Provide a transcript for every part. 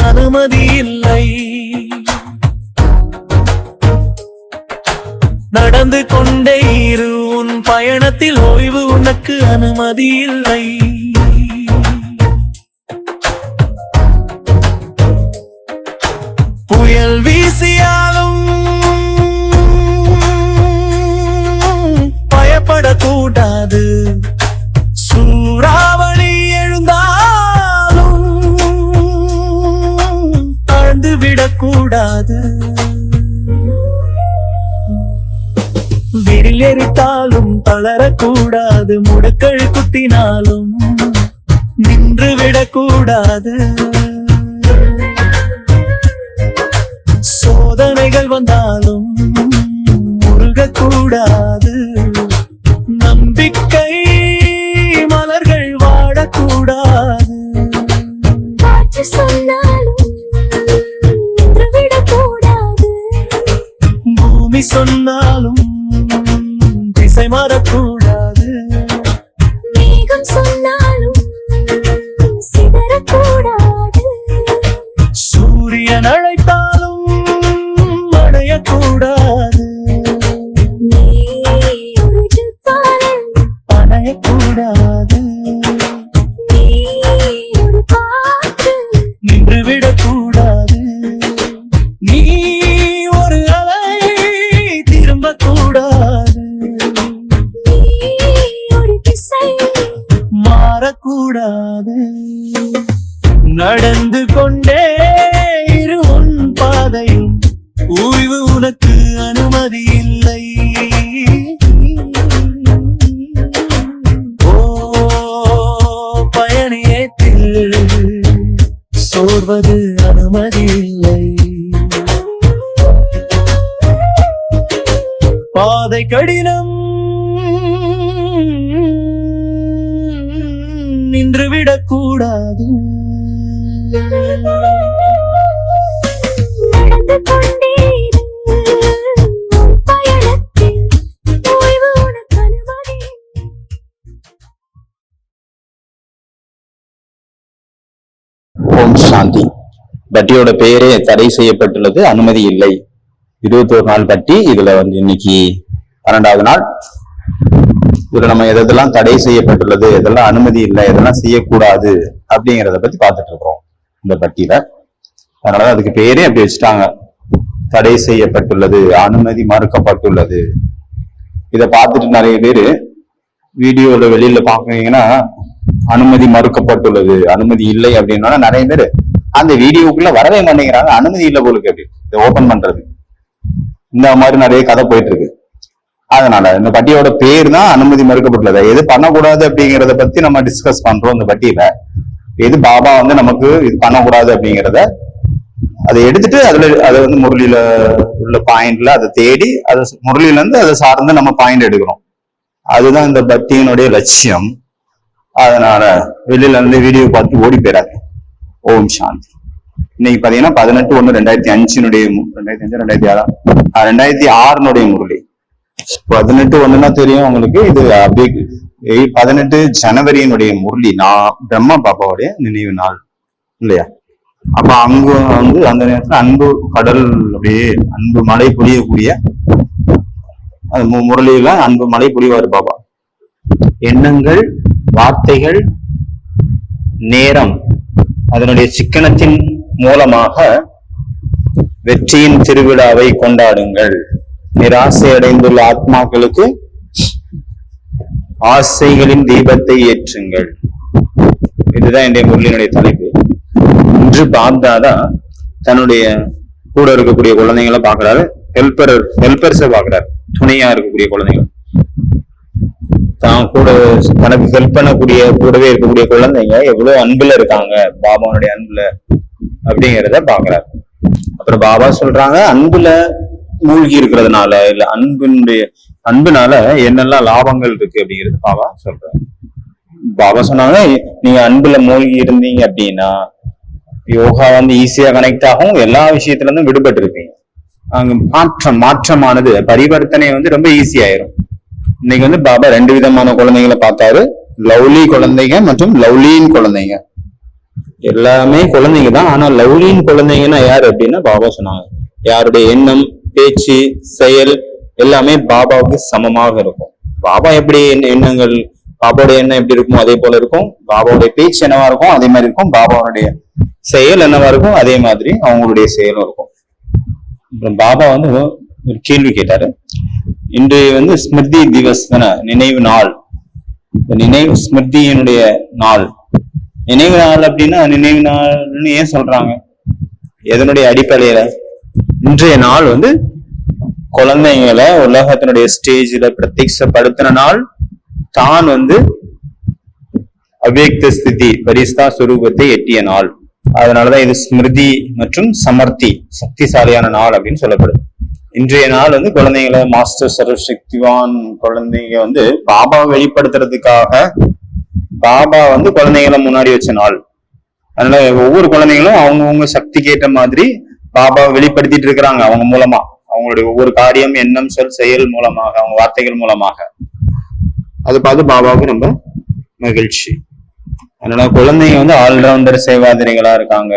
அனுமதி இல்லை. நடந்து கொண்டே இரு, உன் பயணத்தில் ஓய்வு உனக்கு அனுமதி இல்லை. புயல் வீசியாலும் பயப்படக்கூடாது. சூறாவளி எழுந்தாலும் தாழ்ந்து விடக்கூடாது. விரில் எரித்தாலும் தளரக்கூடாது. முடுக்கள் குத்தினாலும் நின்று விடக்கூடாது. சோதனைகள் வந்தாலும் முருகக்கூடாது. நம்பிக்கை மலர்கள் வாடக்கூடாது. காற்று சொன்னாலும் நின்று விடக்கூடாது. பூமி சொன்னாலும் திசை மாறக்கூடாது. மேகம் சொன்னாலும் சிதறக்கூடாது. சூரியன் அழைத்தாலும் அடையக்கூடாது. நீ ஒரு ஜுவாலன், அணையக்கூடாது. நீ ஒரு காற்று, நின்று விடக்கூடாது. நீ ஒரு அலை, திரும்பக்கூடாது. நீ ஒரு திசை, மாறக்கூடாது. நடந்து கொண்டே இரு, உன் பாதையும் ஓய்வு உனக்கு அனுமதி இல்லை. ஓ பயணியத்தில் சோர்வது அனுமதி இல்லை. பாதை கடினம், நின்று விடக்கூடாது. நடந்து கொண்டே இரு, உன் பயணத்தில் ஓய்வு உனக்கு அனுமதி. ஓம் சாந்தி. பட்டியோட பெயரே தடை செய்யப்பட்டுள்ளது, அனுமதி இல்லை. 21 நாள் பட்டி. இதுல இன்னைக்கு 12வது நாள். இதுல நம்ம எதெல்லாம் தடை செய்யப்பட்டுள்ளது, எதெல்லாம் அனுமதி இல்லை, எதெல்லாம் செய்யக்கூடாது அப்படிங்கிறத பத்தி பார்த்துட்டு இருக்கோம் இந்த பட்டியல. அதனால அதுக்கு பேரே அப்படி வச்சுட்டாங்க, தடை செய்யப்பட்டுள்ளது, அனுமதி மறுக்கப்பட்டுள்ளது. இதை பார்த்துட்டு நிறைய பேரு வீடியோல வெளியில பாக்குறீங்கன்னா அனுமதி மறுக்கப்பட்டுள்ளது, அனுமதி இல்லை அப்படின்னா நிறைய பேர் அந்த வீடியோக்குள்ள வரவே மாட்டேங்கிறாங்க. அனுமதி இல்லை போலுக்கு அப்படி இதை ஓபன் பண்றது, இந்த மாதிரி நிறைய கதை போயிட்டு இருக்கு. அதனால இந்த பட்டியோட பேர் தான் அனுமதி மறுக்கப்பட்டுள்ளது. எது பண்ணக்கூடாது அப்படிங்கிறத பத்தி நம்ம டிஸ்கஸ் பண்றோம் இந்த பட்டியல. எது பாபா நமக்கு இது பண்ணக்கூடாது அப்படிங்கிறத அதை எடுத்துட்டு அதை முரளியில உள்ள பாயிண்ட்ல அதை தேடி அதை முரளியில இருந்து அதை சார்ந்து நம்ம பாயிண்ட் எடுக்கிறோம். அதுதான் இந்த பக்தியினுடைய லட்சியம். அதனால வெளியில இருந்து வீடியோ பார்த்து ஓடி போயிடாது. ஓம் சாந்தி. இன்னைக்கு பாத்தீங்கன்னா 18/1/2005 முரளி. 18/1 தெரியும் உங்களுக்கு. இது அப்படியே 18 ஜனவரியினுடைய முரளி. பிரம்மா பாபாவுடைய நினைவு நாள் இல்லையா? அப்ப அங்கு அந்த நேரத்துல அன்பு கடல், அப்படியே அன்பு மழை பொழியக்கூடிய முரளியில அன்பு மழை பொழிவாரு பாபா. எண்ணங்கள், வார்த்தைகள், நேரம், அதனுடைய சிக்கனத்தின் மூலமாக வெற்றியின் திருவிழாவை கொண்டாடுங்கள். நிராசை அடைந்துள்ள ஆத்மாக்களுக்கு ஆசைகளின் தீபத்தை ஏற்றுங்கள். இதுதான் என்னுடைய முரளியினுடைய தலைப்பு. இன்று பாப்தாதா தன்னுடைய கூட இருக்கக்கூடிய குழந்தைங்களை பாக்குறாரு, ஹெல்பர்ஸை பாக்குறாரு, துணையா இருக்கக்கூடிய குழந்தைகள். தான் கூட தனக்கு ஹெல்ப் பண்ணக்கூடிய கூடவே இருக்கக்கூடிய குழந்தைங்க எவ்வளவு அன்புல இருக்காங்க, பாபாவுடைய அன்புல அப்படிங்கிறத பாக்குறாரு. அப்புறம் பாபா சொல்றாங்க, அன்புல மூழ்கி இருக்கிறதுனால இல்ல அன்புனால என்னெல்லாம் லாபங்கள் இருக்கு அப்படிங்கிறது பாபா சொல்றாரு. பாபா சொன்னாங்க, நீங்க அன்புல மூழ்கி இருந்தீங்க அப்படின்னா யோகா ஈஸியா கனெக்ட் ஆகும், எல்லா விஷயத்துல இருந்தும் விடுபட்டு இருப்பீங்க. அங்க மாற்றமானது பரிவர்த்தனை ரொம்ப ஈஸி ஆயிரும். இன்னைக்கு பாபா 2 விதமான குழந்தைங்களை பார்த்தாரு, லவ்லி குழந்தைங்க மற்றும் லவ்லியின் குழந்தைங்க. எல்லாமே குழந்தைங்க தான். ஆனா லவ்லின் குழந்தைங்கன்னா யாரு அப்படின்னா பாபா சொன்னாங்க, யாருடைய எண்ணம், பேச்சு, செயல் எல்லாமே பாபாவுக்கு சமமாக இருக்கும். பாபா எப்படி எண்ணங்கள், பாபாவுடைய எண்ணம் எப்படி இருக்குமோ அதே போல இருக்கும். பாபாவுடைய பேச்சு என்னவா இருக்கும் அதே மாதிரி இருக்கும். பாபாவுடைய செயல் என்னவா இருக்கும் அதே மாதிரி அவங்களுடைய செயலும் இருக்கும். அப்புறம் பாபா வந்து ஒரு கேள்வி கேட்டாரு. இன்று ஸ்மிருதி திவஸ் தானே, நினைவு நாள். நினைவு ஸ்மிருதியினுடைய நாள். நினைவு நாள் அப்படின்னா நினைவு நாள்னு ஏன் சொல்றாங்க, எதனுடைய அடிப்படையில? இன்றைய நாள் குழந்தைங்களை உலகத்தினுடைய ஸ்டேஜ்ல பிரத்யட்சப்படுத்தின நாள். தான் அவ்யக்த ஸ்திதி பரிஸ்தா சுரூபத்தை எட்டிய நாள். அதனாலதான் இது ஸ்மிருதி மற்றும் சமர்த்தி, சக்திசாலியான நாள் அப்படின்னு சொல்லப்படுது. இன்றைய நாள் குழந்தைங்களை மாஸ்டர் சர்வசக்திவான் குழந்தைங்க பாபா வெளிப்படுத்துறதுக்காக பாபா குழந்தைங்களை முன்னாடி வச்ச நாள். அதனால ஒவ்வொரு குழந்தைங்களும் அவங்கவுங்க சக்திக்கு ஏற்ற மாதிரி பாபாவை வெளிப்படுத்திட்டு இருக்கிறாங்க. அவங்க மூலமா அவங்களுடைய ஒவ்வொரு காரியம், எண்ணம், சொல், செயல் மூலமாக, அவங்க வார்த்தைகள் மூலமாக. அதை பார்த்து பாபாவுக்கு ரொம்ப மகிழ்ச்சி. அதனால குழந்தைங்க ஆல்ரவுண்டர் சேவாதிரிகளா இருக்காங்க,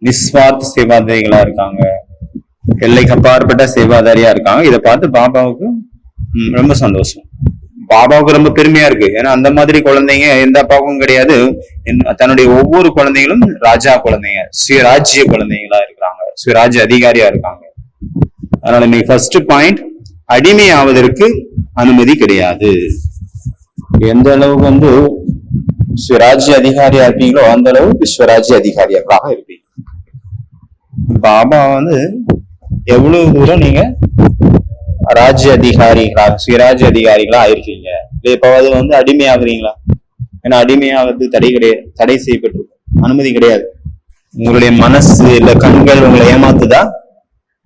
நிஸ்வார்த்த சேவாதிரிகளா இருக்காங்க, எல்லைக்கு அப்பாற்பட்ட சேவாதாரியா இருக்காங்க. இதை பார்த்து பாபாவுக்கு ரொம்ப சந்தோஷம், பாபாவுக்கு ரொம்ப பெருமையா இருக்கு. ஏன்னா அந்த மாதிரி குழந்தைங்க எந்த அப்பாவுக்கும் கிடையாது. தன்னுடைய ஒவ்வொரு குழந்தைகளும் ராஜா குழந்தைங்க, சுயராஜ்ய குழந்தைங்களா இருக்கிறாங்க, சுயராஜ்ய அதிகாரியா இருக்காங்க. அதனால இன்னைக்கு ஃபர்ஸ்ட் பாயிண்ட், அடிமை ஆவதற்கு அனுமதி கிடையாது. எந்த அளவுக்கு சுயராஜ்ய அதிகாரியா இருப்பீங்களோ அந்த அளவுக்கு விஸ்வராஜ்ய அதிகாரியாக இருப்பீங்க. பாபா எவ்வளவு தூரம் நீங்க ராஜ்ய அதிகாரிகளா, சுயராஜ்ய அதிகாரிகளா ஆயிருக்கீங்க. இப்ப அடிமை ஆகுறீங்களா? ஏன்னா அடிமையாவது தடை செய்யப்பட்டிருக்கும், அனுமதி கிடையாது. உங்களுடைய மனசு இல்ல கண்கள் உங்களை ஏமாத்துதா?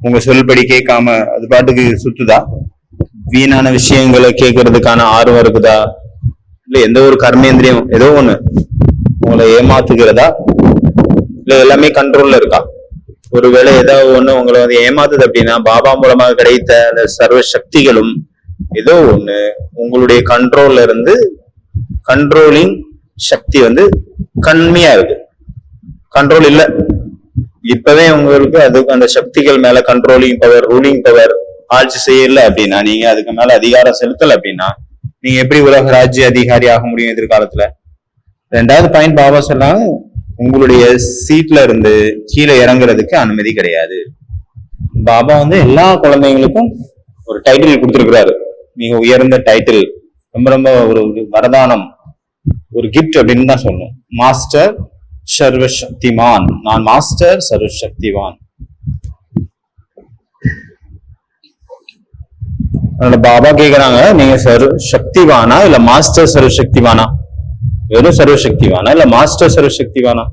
உங்க சொல்படி கேட்காம அது பாட்டுக்கு சுத்துதா? வீணான விஷயங்களை கேட்கறதுக்கான ஆர்வம் இருக்குதா? இல்ல எந்த ஒரு கர்மேந்திரியம் ஏதோ ஒண்ணு உங்களை ஏமாத்துகிறதா? இல்ல எல்லாமே கண்ட்ரோல்ல இருக்கா? ஒருவேளை ஏதாவது ஒண்ணு உங்களை ஏமாத்துது அப்படின்னா பாபா மூலமாக கிடைத்த அந்த சர்வ சக்திகளும் ஏதோ ஒண்ணு உங்களுடைய கண்ட்ரோல்ல இருந்து, கண்ட்ரோலிங் சக்தி கம்மியா இருக்கு, கண்ட்ரோல் இல்ல. இப்பவே உங்களுக்கு அதுக்கு அந்த சக்திகள் மேல கண்ட்ரோலிங் பவர், ரூலிங் பவர் ஆட்சி செய்யல அப்படின்னா, நீங்க அதுக்கு மேல அதிகாரம் செலுத்தல அப்படின்னா நீங்க எப்படி உலக ராஜ்ய அதிகாரி ஆக முடியும் எதிர்காலத்துல? ரெண்டாவது பாயிண்ட் பாபா சொன்னாங்க, உங்களுடைய சீட்ல இருந்து கீழே இறங்குறதுக்கு அனுமதி கிடையாது. பாபா எல்லா குழந்தைங்களுக்கும் ஒரு டைட்டில் கொடுத்திருக்கிறாரு, மிக உயர்ந்த டைட்டில், ரொம்ப ரொம்ப ஒரு வரதானம், ஒரு கிஃப்ட் அப்படின்னு தான் சொல்லணும். மாஸ்டர் சர்வசக்திமான். நான் மாஸ்டர் சர்வசக்திவான். அதனால பாபா கேக்குறாங்க, நீங்க சர்வசக்திவானா இல்ல மாஸ்டர் சர்வசக்திவானா? வெறும் சர்வசக்திவானா இல்ல மாஸ்டர் சர்வசக்திவானா?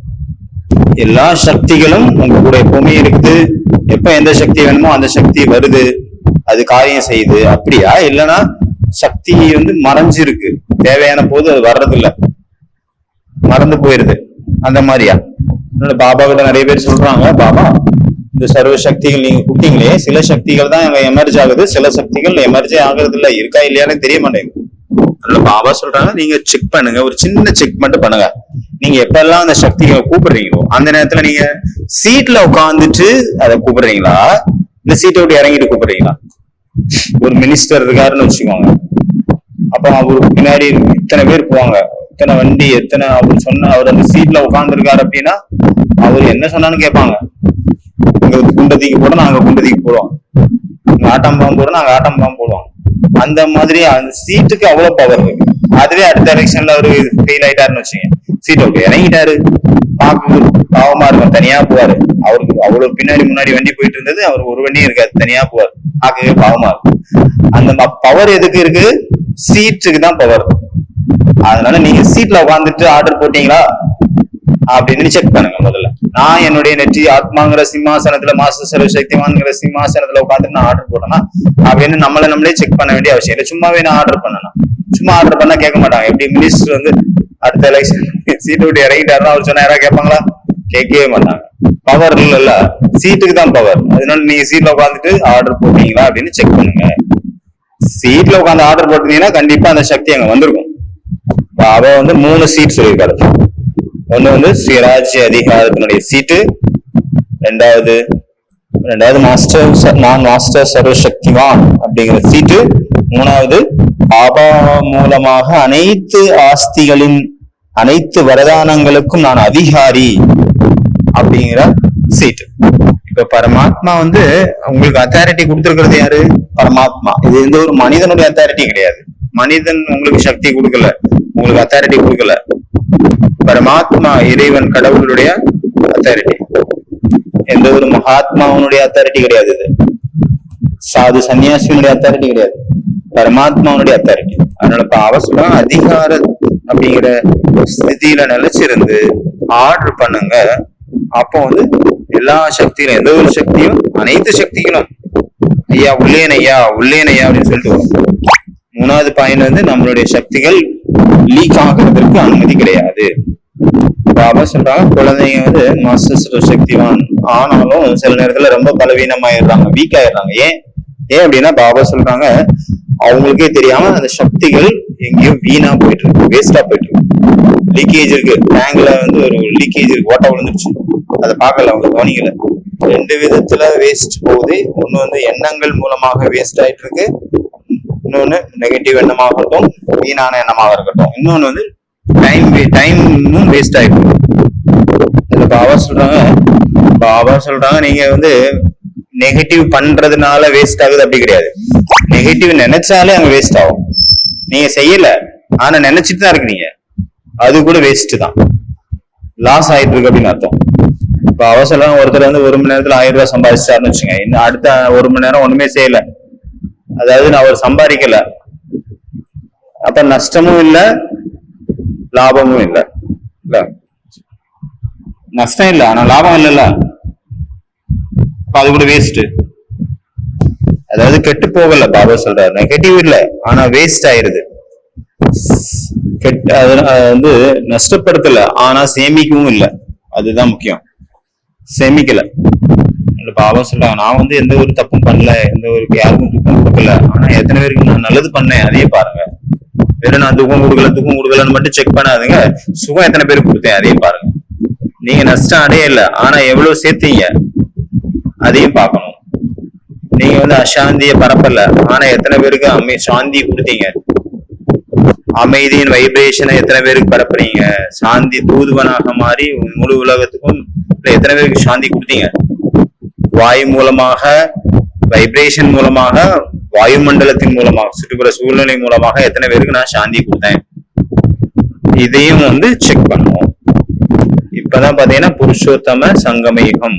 எல்லா சக்திகளும் உங்க கூட எப்பவுமே இருக்குது. எப்ப எந்த சக்தி வேணுமோ அந்த சக்தி வருது, அது காரியம் செய்யுது. அப்படியா? இல்லைன்னா சக்தி மறைஞ்சிருக்கு, தேவையான போது அது வர்றது இல்ல, மறந்து போயிருது, அந்த மாதிரியா? பாபா கிட்ட நிறைய பேர் சொல்றாங்க, பாபா இந்த சர்வ சக்திகள் நீங்க கொடுத்தீங்களே, சில சக்திகள் தான் எமர்ஜ் ஆகுது, சில சக்திகள் எமர்ஜே ஆகுறது இல்ல, இருக்கா இல்லையானு தெரிய மாட்டேங்குது. அதனால பாபா சொல்றாங்க, நீங்க செக் பண்ணுங்க, ஒரு சின்ன செக் மட்டும் பண்ணுங்க. நீங்க எப்பெல்லாம் அந்த சக்திகளை கூப்பிடுறீங்களோ அந்த நேரத்துல நீங்க சீட்ல உட்காந்துட்டு அதை கூப்பிடுறீங்களா, இந்த சீட்டை விட்டு இறங்கிட்டு கூப்பிடுறீங்களா? ஒரு மினிஸ்டர் இருக்காருன்னு வச்சுக்கோங்க, அப்ப அவருக்கு பின்னாடி இத்தனை பேர் போவாங்க, இத்தனை வண்டி, எத்தனை அவர் சொன்ன, அவர் அந்த சீட்ல உட்கார்ந்து இருக்காரு அப்படின்னா அவர் என்ன சொன்னான்னு கேட்பாங்க. இங்க குண்டை தூக்கி போட நாங்க குண்டை தூக்கி போடுவோம், இங்க ஆட்டம் பாம்பு போட நாங்க ஆட்டம் பாம்பு போடுவோம். அந்த மாதிரி அந்த சீட்டுக்கு அவ்வளவு பவர் இருக்கு. அதுவே அடுத்த எலெக்ஷன்ல அவரு ஃபெயில் ஆயிட்டாருன்னு வச்சுங்க, சீட்டை விட்டு இறங்கிட்டாரு, பாக்கு பாவமா இருக்கும், தனியா போவாரு. அவருக்கு அவ்வளவு பின்னாடி முன்னாடி வண்டி போயிட்டு இருந்தது, அவருக்கு ஒரு வண்டியும் இருக்காது, தனியா போவார், பார்க்கவே பாவமா இருக்கும். அந்த பவர் எதுக்கு இருக்கு? சீட்டுக்கு தான் பவர். அதனால நீங்க சீட்ல உட்காந்துட்டு ஆர்டர் போட்டீங்களா அப்படின்னு செக் பண்ணுங்க முதல்ல. நான் என்னுடைய நெற்றி ஆத்மாங்கிற சிம்மாசனத்துல, மாஸ்டர் சர்வசக்திமான்ங்கிற சிம்மாசனத்துல உட்காந்துட்டு நான் ஆர்டர் போட்டேன்னா அப்படின்னு நம்மளே செக் பண்ண வேண்டிய அவசியம் இல்லை. சும்மாவே நான் ஆர்டர் பண்ணணும், சும்மா ஆர்டர் பண்ணா கேட்க மாட்டாங்க. எப்படி மினிஸ்டர் அடுத்த எலெக்ஷன் சீட்டு விட்டு இறங்கிட்டாருன்னா அவர் சொன்னா யாராவது கேட்பாங்களா? கேட்கவே மாட்டாங்க. பவர் இல்ல, சீட்டுக்கு தான் பவர். அதனால நீங்க சீட்ல உட்காந்துட்டு ஆர்டர் போட்டீங்களா அப்படின்னு செக் பண்ணுங்க. சீட்ல உட்காந்து ஆர்டர் போட்டீங்கன்னா கண்டிப்பா அந்த சக்தி அங்க வந்திருக்கும். அவ 3 சீட் சொல்லியிருக்காரு. ஒண்ணு வந்து சுயராஜ்ய அதிகாரத்தினுடைய சீட்டு, ரெண்டாவது மாஸ்டர் சர்வசக்திவான் அப்படிங்கிற சீட்டு, மூணாவது பாபா மூலமாக அனைத்து ஆஸ்திகளின் அனைத்து வரதானங்களுக்கும் நான் அதிகாரி அப்படிங்கிற சீட்டு. இப்ப பரமாத்மா வந்து உங்களுக்கு அத்தாரிட்டி கொடுத்திருக்கிறது யாரு? பரமாத்மா. இது எந்த ஒரு மனிதனுடைய அத்தாரிட்டி கிடையாது. மனிதன் உங்களுக்கு சக்தி கொடுக்கல, உங்களுக்கு அத்தாரிட்டி கொடுக்கல. பரமாத்மா இறைவன் கடவுளுடைய அத்தாரிட்டி. எந்த ஒரு மகாத்மாவனுடைய அத்தாரிட்டி கிடையாது. இது சாது சன்னியாசியினுடைய அத்தாரிட்டி கிடையாது, பரமாத்மாவனுடைய அத்தாரிட்டி. அதனால இப்ப அவசரம் அதிகார அப்படிங்கிற ஸ்திதியில நிலைச்சிருந்து ஆர்டர் பண்ணுங்க. அப்போ வந்து எல்லா சக்திகளும், எந்த ஒரு சக்தியும் அனைத்து சக்திகளும் ஐயா உள்ளேன் ஐயா உள்ளேன் ஐயா அப்படின்னு சொல்லிட்டு வரும். மூணாவது பாயிண்ட் வந்து நம்மளுடைய சக்திகள் லீக் ஆகிறதுக்கு அனுமதி கிடையாது. பாபா சொல்றாங்க குழந்தைங்க வந்து மாஸ்டர் சக்திவான் ஆனாலும் சில நேரத்துல ரொம்ப பலவீனமாயிடுறாங்க, வீக் ஆயிடுறாங்க. ஏன் அப்படின்னா பாபா சொல்றாங்க அவங்களுக்கே தெரியாம அந்த சக்திகள் எங்கேயும் வீணா போயிட்டு இருக்கு, வேஸ்டா போயிட்டு இருக்கு. லீக்கேஜ் இருக்கு, டேங்க்ல வந்து ஒரு லீக்கேஜ் இருக்கு, ஓட்ட விழுந்துருச்சு, அதை பார்க்கல, அவங்க கவனிக்கல. ரெண்டு விதத்துல வேஸ்ட் போகுது. ஒண்ணு வந்து எண்ணங்கள் மூலமாக வேஸ்ட் ஆயிட்டு இருக்கு, இன்னொன்னு நெகட்டிவ் எண்ணமாகட்டும் வீணான எண்ணமாக இருக்கட்டும், இன்னொன்னு வந்து டைமும் வேஸ்ட் ஆயிட்டு இருக்கு. இதுல பாபா சொல்றாங்க நீங்க வந்து நெகட்டிவ் பண்றதுனால வேஸ்ட் ஆகுது அப்படி கிடையாது. நெகட்டிவ் நினைச்சாலே அங்க வேஸ்ட் ஆகும். நீங்க செய்யல ஆனா நினைச்சிட்டு தான் இருக்கீங்க, அது கூட வேஸ்ட் தான், லாஸ் ஆயிட்டு இருக்கு அப்படின்னு அர்த்தம். இப்ப அவசரம் ஒருத்தர் வந்து 1 மணி நேரத்துல 1000 ரூபாய் சம்பாதிச்சாருன்னு வச்சுங்க, இன்னும் அடுத்த 1 மணி நேரம் ஒண்ணுமே செய்யல, அதாவது அவர் சம்பாதிக்கல, அப்ப நஷ்டமும் இல்ல லாபமும் இல்ல. நஷ்டம் இல்ல ஆனா லாபம் இல்லைல்ல, அது கூட வேஸ்ட். அதாவது கெட்டு போகல, பாபா சொல்றாரு நெகட்டிவ் இல்ல ஆனா வேஸ்ட் ஆயிருது. வந்து நஷ்டப்படுத்தல ஆனா சேமிக்கவும் இல்லை, அதுதான் முக்கியம். சேமிக்கல. பாபா சொல்றாங்க நான் வந்து எந்த ஒரு தப்பும் பண்ணல, எந்த ஒரு யாருக்கும் துக்கம் கொடுக்கல, ஆனா எத்தனை பேருக்கு நான் நல்லது பண்ணேன் அதையே பாருங்க. வெறும் நான் துக்கம் கொடுக்கலன்னு மட்டும் செக் பண்ணாதுங்க, சுகம் எத்தனை பேருக்கு கொடுத்தேன் அதையும் பாருங்க. நீங்க நஷ்டம் அடையல ஆனா எவ்வளவு சேர்த்தீங்க அதையும் பார்க்கணும். நீங்க வந்து அசாந்திய பரப்பல ஆனா எத்தனை பேருக்கு சாந்தி கொடுத்தீங்க, அமைதியின் வைப்ரேஷனை எத்தனை பேருக்கு பரப்புறீங்க, சாந்தி தூதுவனாக மாறி முழு உலகத்துக்கும் எத்தனை பேருக்கு சாந்தி கொடுத்தீங்க. வாயு மூலமாக, வைப்ரேஷன் மூலமாக, வாயுமண்டலத்தின் மூலமாக, சுற்றுப்புற சூழ்நிலை மூலமாக எத்தனை பேருக்கு நான் சாந்தி கொடுத்தேன், இதையும் வந்து செக் பண்ணுவோம். இப்பதான் பாத்தீங்கன்னா புருஷோத்தம சங்கம யுகம்,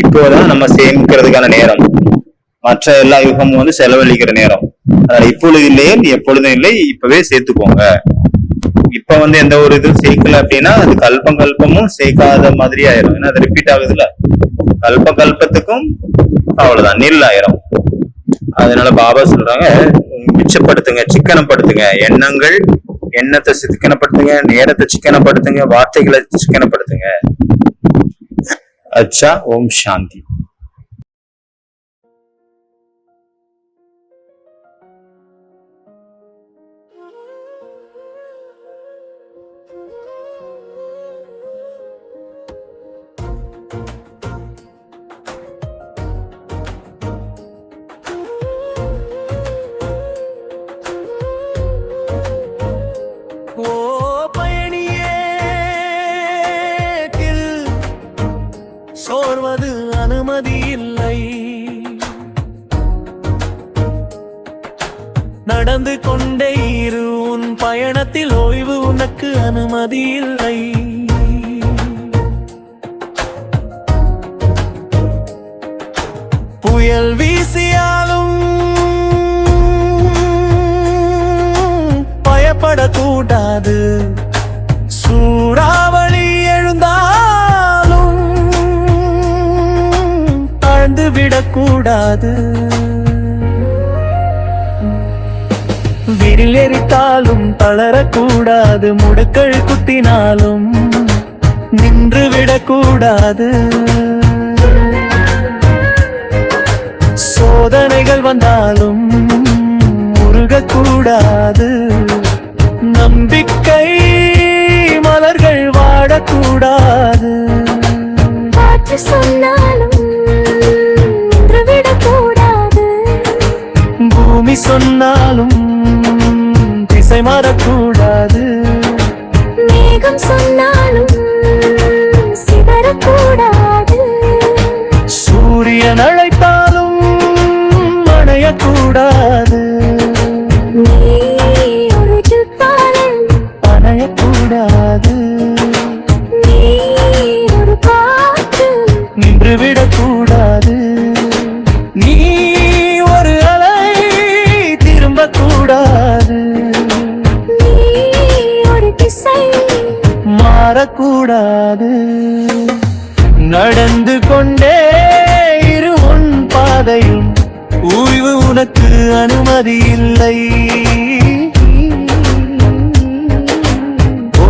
இப்போதான் நம்ம சேமிக்கிறதுக்கான நேரம். மற்ற எல்லா யுகமும் வந்து செலவழிக்கிற நேரம். அதனால இப்பொழுது இல்லையே எப்பொழுதும் இல்லை, இப்பவே சேர்த்துக்கோங்க. இப்ப வந்து எந்த ஒரு இதுவும் சேர்க்கல அப்படின்னா அது கல்பமும் சேர்க்காத மாதிரி ஆயிரும். ஏன்னா அது ரிப்பீட் ஆகுதுல்ல, கல்பத்துக்கும் அவ்வளவுதான், நில் ஆயிரும். அதனால பாபா சொல்றாங்க மிச்சப்படுத்துங்க, சிக்கனப்படுத்துங்க, எண்ணத்தை சிக்கனப்படுத்துங்க, நேரத்தை சிக்கனப்படுத்துங்க, வார்த்தைகளை சிக்கனப்படுத்துங்க. அச்சா, ஓம் சாந்தி. சோர்வது அனுமதி இல்லை, நடந்து கொண்டே இரு உன் பயணத்தில் ஓய்வு உனக்கு அனுமதி இல்லை. புயல் வீசியாலும் பயப்படக்கூடாது, சூறாவளி எழுந்தாலும் தாழ்ந்து விடக்கூடாது, விரில் எரித்தாலும் தளரக்கூடாது, முடுக்கள் குத்தினாலும் நின்று விடக்கூடாது, சோதனைகள் வந்தாலும் முருகக்கூடாது, நம்பிக்கை மலர்கள் விடக்கூடாது. காற்று சொன்னாலும் நின்று விடக்கூடாது. பூமி சொன்னாலும் திசை மாறக்கூடாது. மேகம் சொன்னாலும் சிதறக்கூடாது. சூரியன் அழைத்தாலும் அணையக்கூடாது. நீ ஒரு ஜுத்தாரன், அணையக்கூடாது. நீ ஒரு காற்று, நின்று விடக்கூடாது. நீ ஒரு அலை, திரும்பக்கூடாது. நீ ஒரு திசை, மாறக்கூடாது. நடந்து கொண்டே இரு உன் பாதையில், ஓய்வு உனக்கு அனுமதி இல்லை. ஓ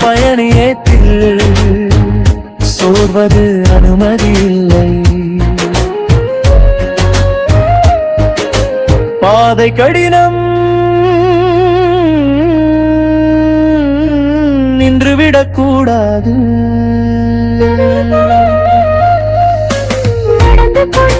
பயணியத்தில் சோர்வது அனுமதி இல்லை. பாதை கடினம், நின்று விடக்கூடாது. நடந்து கொண்டே